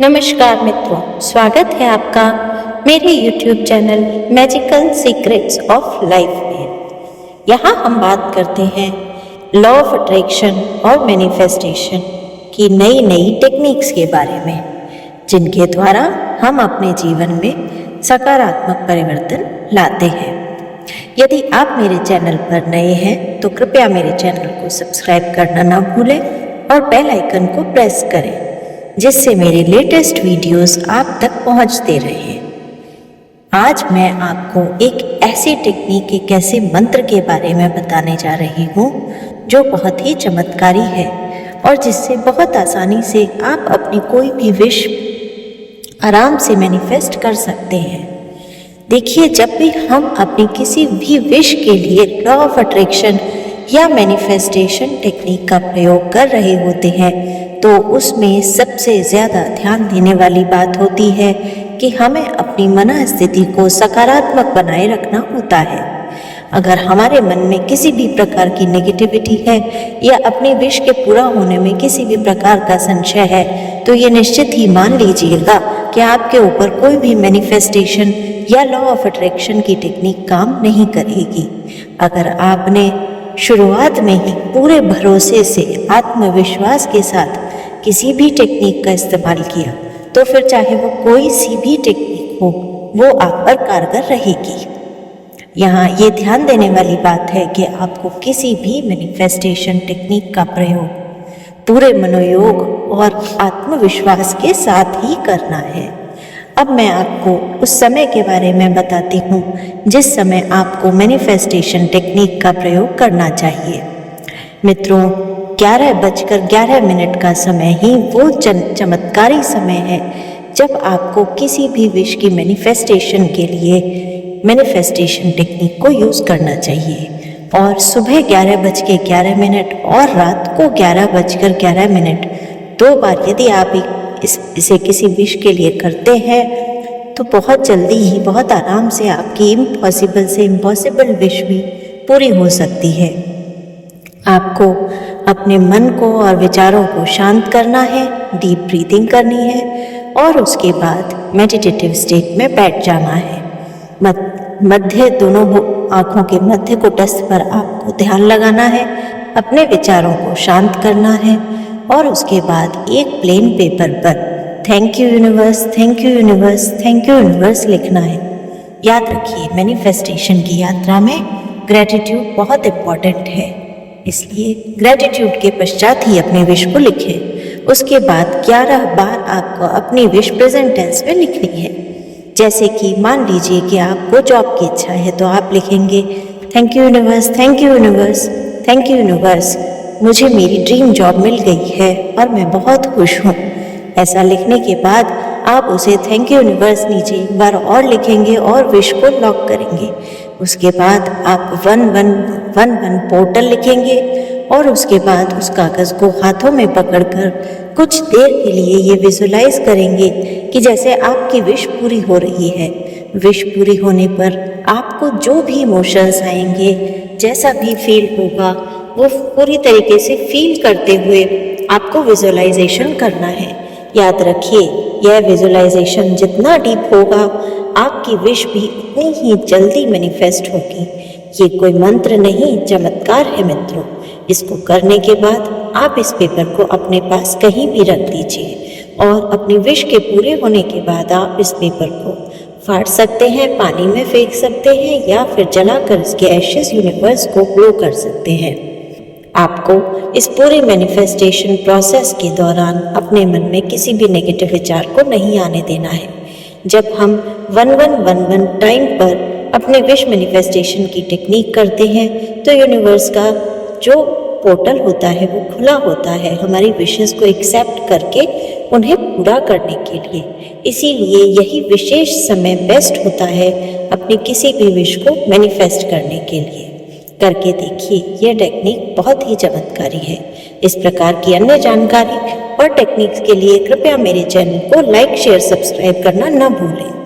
नमस्कार मित्रों, स्वागत है आपका मेरे YouTube channel magical secrets of life में। यहाँ हम बात करते हैं लॉ ऑफ अट्रैक्शन और मैनिफेस्टेशन की नई नई टेक्निक्स के बारे में, जिनके द्वारा हम अपने जीवन में सकारात्मक परिवर्तन लाते हैं। यदि आप मेरे चैनल पर नए हैं तो कृपया मेरे चैनल को सब्सक्राइब करना ना भूलें और बेल आइकन को प्रेस करें, जिससे मेरे लेटेस्ट वीडियोस आप तक पहुंचते रहें। आज मैं आपको एक ऐसी टेक्निक, एक ऐसे मंत्र के बारे में बताने जा रही हूँ जो बहुत ही चमत्कारी है और जिससे बहुत आसानी से आप अपनी कोई भी विश आराम से मैनिफेस्ट कर सकते हैं। देखिए, जब भी हम अपनी किसी भी विश के लिए लॉ ऑफ अट्रैक्शन या मैनिफेस्टेशन टेक्निक का प्रयोग कर रहे होते हैं तो उसमें सबसे ज़्यादा ध्यान देने वाली बात होती है कि हमें अपनी मनस्थिति को सकारात्मक बनाए रखना होता है। अगर हमारे मन में किसी भी प्रकार की नेगेटिविटी है या अपनी विश के पूरा होने में किसी भी प्रकार का संशय है तो ये निश्चित ही मान लीजिएगा कि आपके ऊपर कोई भी मैनिफेस्टेशन या लॉ ऑफ अट्रैक्शन की टेक्निक काम नहीं करेगी। अगर आपने शुरुआत में ही पूरे भरोसे से आत्मविश्वास के साथ किसी भी टेक्निक का इस्तेमाल किया तो फिर चाहे वो कोई सी भी टेक्निक हो, वो आप पर कारगर रहेगी। यहाँ ये ध्यान देने वाली बात है कि आपको किसी भी मैनिफेस्टेशन टेक्निक का प्रयोग पूरे मनोयोग और आत्मविश्वास के साथ ही करना है। अब मैं आपको उस समय के बारे में बताती हूँ जिस समय आपको मैनिफेस्टेशन टेक्निक का प्रयोग करना चाहिए। मित्रों, 11:11 का समय ही वो चमत्कारी समय है जब आपको किसी भी विश की मैनिफेस्टेशन के लिए मैनिफेस्टेशन टेक्निक को यूज़ करना चाहिए। और सुबह 11:11 और रात को 11:11 दो बार यदि आप इसे किसी विश के लिए करते हैं तो बहुत जल्दी ही, बहुत आराम से आपकी इम्पॉसिबल से इम्पॉसिबल विश भी पूरी हो सकती है। आपको अपने मन को और विचारों को शांत करना है, डीप ब्रीथिंग करनी है और उसके बाद मेडिटेटिव स्टेट में बैठ जाना है। मध्य दोनों आँखों के मध्य कुटस्थ पर आपको ध्यान लगाना है, अपने विचारों को शांत करना है और उसके बाद एक प्लेन पेपर पर thank you universe, thank you universe, thank you universe लिखना है। याद रखिए, मैनिफेस्टेशन की यात्रा में ग्रेटिट्यूड बहुत इम्पॉर्टेंट है, इसलिए ग्रेटिट्यूड के पश्चात ही अपने विश को लिखें। उसके बाद 11 बार आपको अपनी विश प्रेजेंट टेंस में लिखनी है। जैसे कि मान लीजिए कि आपको जॉब की इच्छा है तो आप लिखेंगे thank you universe, thank you universe, thank you universe, मुझे मेरी ड्रीम जॉब मिल गई है और मैं बहुत खुश हूँ। ऐसा लिखने के बाद आप उसे थैंक यू यूनिवर्स नीचे एक बार और लिखेंगे और विश को लॉक करेंगे। उसके बाद आप 1111 पोर्टल लिखेंगे और उसके बाद उस कागज़ को हाथों में पकड़कर कुछ देर के लिए ये विजुलाइज करेंगे कि जैसे आपकी विश पूरी हो रही है। विश पूरी होने पर आपको जो भी इमोशंस आएंगे, जैसा भी फील होगा, वो पूरी तरीके से फील करते हुए आपको विजुलाइजेशन करना है। याद रखिए, यह विजुलाइजेशन जितना डीप होगा आपकी विश भी उतनी ही जल्दी मैनिफेस्ट होगी। ये कोई मंत्र नहीं, चमत्कार है मित्रों। इसको करने के बाद आप इस पेपर को अपने पास कहीं भी रख दीजिए और अपनी विश के पूरे होने के बाद आप इस पेपर को फाड़ सकते हैं, पानी में फेंक सकते हैं या फिर जलाकर इसके एशेस यूनिवर्स को ग्लो कर सकते हैं। आपको इस पूरे मैनिफेस्टेशन प्रोसेस के दौरान अपने मन में किसी भी नेगेटिव विचार को नहीं आने देना है। जब हम 1111 टाइम पर अपने विश मैनिफेस्टेशन की टेक्निक करते हैं तो यूनिवर्स का जो पोर्टल होता है वो खुला होता है हमारी विशेस को एक्सेप्ट करके उन्हें पूरा करने के लिए। इसीलिए यही विशेष समय बेस्ट होता है अपनी किसी भी विश को मैनिफेस्ट करने के लिए। करके देखिए, यह टेक्निक बहुत ही चमत्कारी है। इस प्रकार की अन्य जानकारी और टेक्निक्स के लिए कृपया मेरे चैनल को लाइक, शेयर, सब्सक्राइब करना न भूलें।